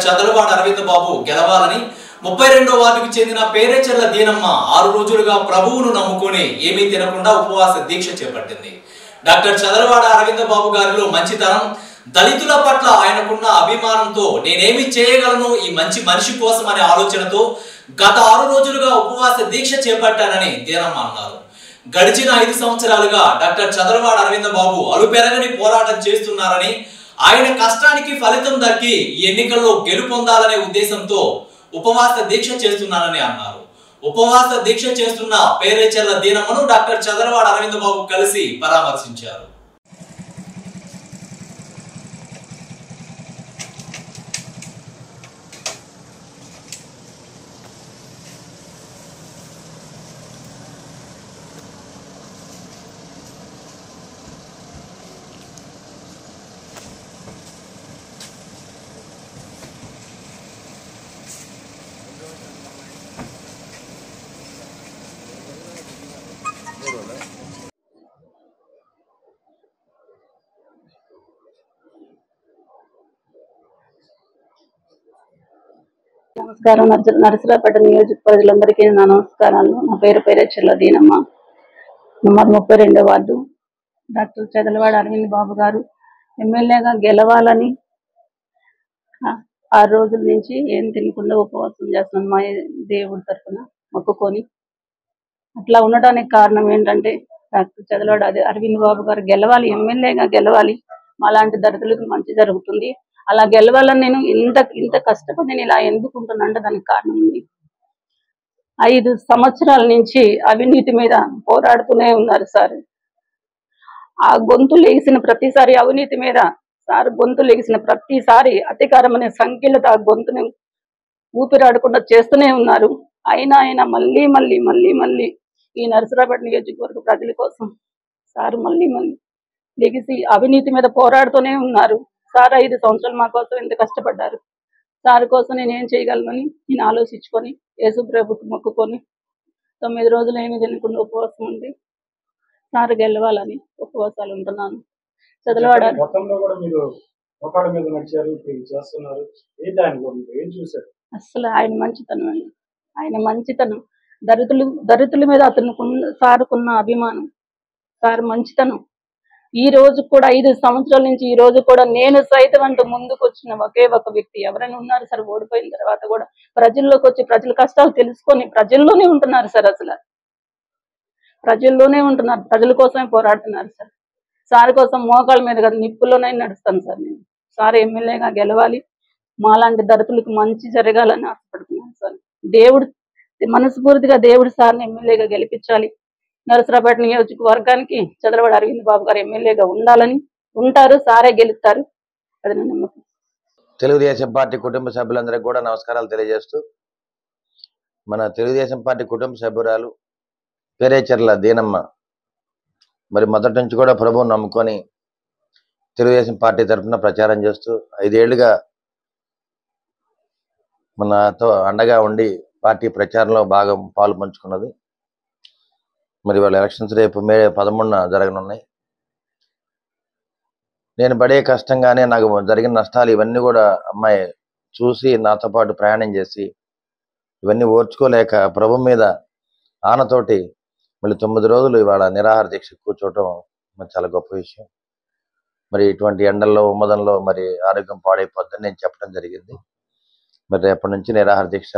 చదలవాడ అరవింద్ బాబు గెలవాలని 32వ వార్డుకు చెందిన పేరేచెర్ల దీనమ్మ 6 రోజులుగా ప్రభువును నమ్ముకొని ఏమీ తినకుండా ఉపవాస దీక్ష చేపట్టింది. డాక్టర్ చదలవాడ అరవింద్ బాబు గారిలో మంచితనం, దళితుల పట్ల ఆయనకున్న అభిమానంతో నేనేమి చేయగలను ఈ మంచి మనిషి కోసం అనే ఆలోచనతో గత 6 రోజులుగా ఉపవాస దీక్ష చేపట్టానని దీనమ్మ అన్నారు. గడిచిన 5 సంవత్సరాలుగా డాక్టర్ చదలవాడ అరవింద్ బాబు అలుపెరగని పోరాటం చేస్తున్నారని, ఆయన కష్టానికి ఫలితం దక్కి ఈ ఎన్నికల్లో గెలుపొందాలనే ఉద్దేశంతో ఉపవాస దీక్ష చేస్తున్నానని అన్నారు. ఉపవాస దీక్ష చేస్తున్న పేరేచెర్ల దీనమ్మను డాక్టర్ చదలవాడ అరవింద్ బాబు కలిసి పరామర్శించారు. నమస్కారం. నరసరావుపేట నియోజక ప్రజలందరికీ నా నమస్కారాలు. నా పేరు పేరేచెర్ల దీనమ్మ, నంబర్ 32వ వార్డు. డాక్టర్ చదలవాడ అరవింద్ బాబు గారు ఎమ్మెల్యేగా గెలవాలని 6 రోజుల నుంచి ఏం తినకుండా ఉపవాసం చేస్తున్నాను మా దేవుడి తరఫున మొక్కుకొని. అట్లా ఉండడానికి కారణం ఏంటంటే డాక్టర్ చదలవాడ అరవింద్ బాబు గారు గెలవాలి, ఎమ్మెల్యేగా గెలవాలి, మాలాంటి దళితులకు మంచి జరుగుతుంది, అలా గెలవాలని నేను ఇంత కష్టపడి నేను ఇలా ఎందుకుంటున్నా అంటే దానికి కారణం ఉంది. 5 సంవత్సరాల నుంచి అవినీతి మీద పోరాడుతూనే ఉన్నారు సార్. ఆ గొంతు లేచిన ప్రతిసారి అవినీతి మీద సార్ గొంతు లేచిన ప్రతిసారి అధికారం అనే సంఖ్యలతో ఆ గొంతుని ఊపిరాడకుండా చేస్తూనే ఉన్నారు. అయినా ఆయన మళ్ళీ మళ్ళీ మళ్ళీ మళ్ళీ ఈ నరసరావుపేట నియోజకవర్గ ప్రజల కోసం సార్ మళ్ళీ మళ్ళీ లెగిసి అవినీతి మీద పోరాడుతూనే ఉన్నారు. సార్ 5 సంవత్సరాలు మా కోసం ఎంత కష్టపడ్డారు. సార్ కోసం నేను ఏం చేయగలనని నేను ఆలోచించుకొని యేసు ప్రభుకు మొక్కుకొని 9 రోజులు ఏమి తినకుండా ఉపవాసం ఉంది సార్ గెలవాలని ఉపవాసాలు ఉంటున్నాను. చదలవాడ అసలు ఆయన మంచితనం అండి, ఆయన మంచితనం, దళితుల మీద సారుకున్న అభిమానం, సార్ మంచితనం. ఈ రోజు కూడా 5 సంవత్సరాల నుంచి ఈ రోజు కూడా నేను సైతం అంటూ ముందుకు వచ్చిన ఒకే ఒక వ్యక్తి ఎవరైనా ఉన్నారు సార్. ఓడిపోయిన తర్వాత కూడా ప్రజల్లోకి వచ్చి ప్రజల కష్టాలు తెలుసుకొని ప్రజల్లోనే ఉంటున్నారు సార్. అసలు ప్రజల్లోనే ఉంటున్నారు, ప్రజల కోసమే పోరాడుతున్నారు సార్. సార్ కోసం మోకాళ్ళ మీద కదా నిప్పుల్లోనే నడుస్తాను సార్. నేను సార్ ఎమ్మెల్యేగా గెలవాలి, మాలాంటి దళితులకు మంచి జరగాలని ఆశపడుతున్నాను సార్. దేవుడు మనస్ఫూర్తిగా దేవుడు సార్ని ఎమ్మెల్యేగా గెలిపించాలి. నరసరావుపేట నియోజకవర్గానికి చదలవాడ అరవింద్ బాబు గారు ఎమ్మెల్యేగా ఉండాలని, ఉంటారు, సారే గెలుస్తారు, అది నా నమ్మకం. తెలుగుదేశం పార్టీ కుటుంబ సభ్యులందరికీ కూడా నమస్కారాలు తెలియజేస్తూ, మన తెలుగుదేశం పార్టీ కుటుంబ సభ్యురాలు పేరేచెర్ల దీనమ్మ మరి మొదటి నుంచి కూడా ప్రభువుని నమ్ముకొని తెలుగుదేశం పార్టీ తరఫున ప్రచారం చేస్తూ 5 ఏళ్లుగా మనతో అండగా ఉండి పార్టీ ప్రచారంలో బాగా పాలు పంచుకున్నది. మరి వాళ్ళ ఎలక్షన్స్ రేపు మే 13న జరగనున్నాయి. నేను పడే కష్టంగానే నాకు జరిగిన నష్టాలు ఇవన్నీ కూడా అమ్మాయి చూసి నాతో పాటు ప్రయాణం చేసి ఇవన్నీ ఓర్చుకోలేక ప్రభు మీద ఆనతోటి మళ్ళీ 9 రోజులు ఇవాళ నిరాహార దీక్ష కూర్చోవటం మరి చాలా గొప్ప విషయం. మరి ఇటువంటి ఎండల్లో ఉమ్మదంలో మరి ఆరోగ్యం పాడైపోద్దని నేను చెప్పడం జరిగింది. మరి రేపటి నుంచి నిరాహార దీక్ష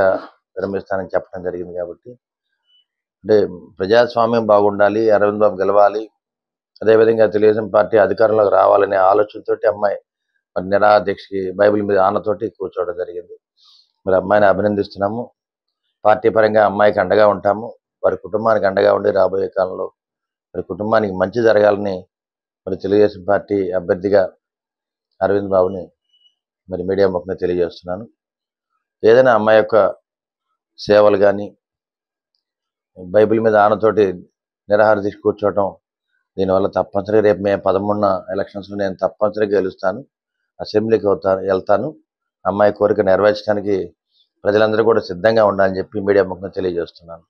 విరమిస్తానని చెప్పడం జరిగింది. కాబట్టి అంటే ప్రజాస్వామ్యం బాగుండాలి, అరవింద్ బాబు గెలవాలి, అదేవిధంగా తెలుగుదేశం పార్టీ అధికారంలోకి రావాలనే ఆలోచనతోటి అమ్మాయి మరి నిరాహార దీక్షకి బైబిల్ మీద ఆనతోటి కూర్చోవడం జరిగింది. మరి అమ్మాయిని అభినందిస్తున్నాము. పార్టీ పరంగా అమ్మాయికి అండగా ఉంటాము, వారి కుటుంబానికి అండగా ఉండి రాబోయే కాలంలో మరి కుటుంబానికి మంచి జరగాలని మరి తెలుగుదేశం పార్టీ అభ్యర్థిగా అరవింద్ బాబుని మరి మీడియా ముఖంగా తెలియజేస్తున్నాను. ఏదైనా అమ్మాయి యొక్క సేవలు కానీ బైబిల్ మీద ఆనతోటి నిరాహార దీక్ష కూర్చోవటం, దీనివల్ల తప్పనిసరిగా రేపు మే 13న ఎలక్షన్స్లో నేను తప్పనిసరిగా గెలుస్తాను, అసెంబ్లీకి వెళ్తాను. అమ్మాయి కోరిక నెరవేర్చడానికి ప్రజలందరూ కూడా సిద్ధంగా ఉండాలని చెప్పి మీడియా ముఖంగా తెలియజేస్తున్నాను.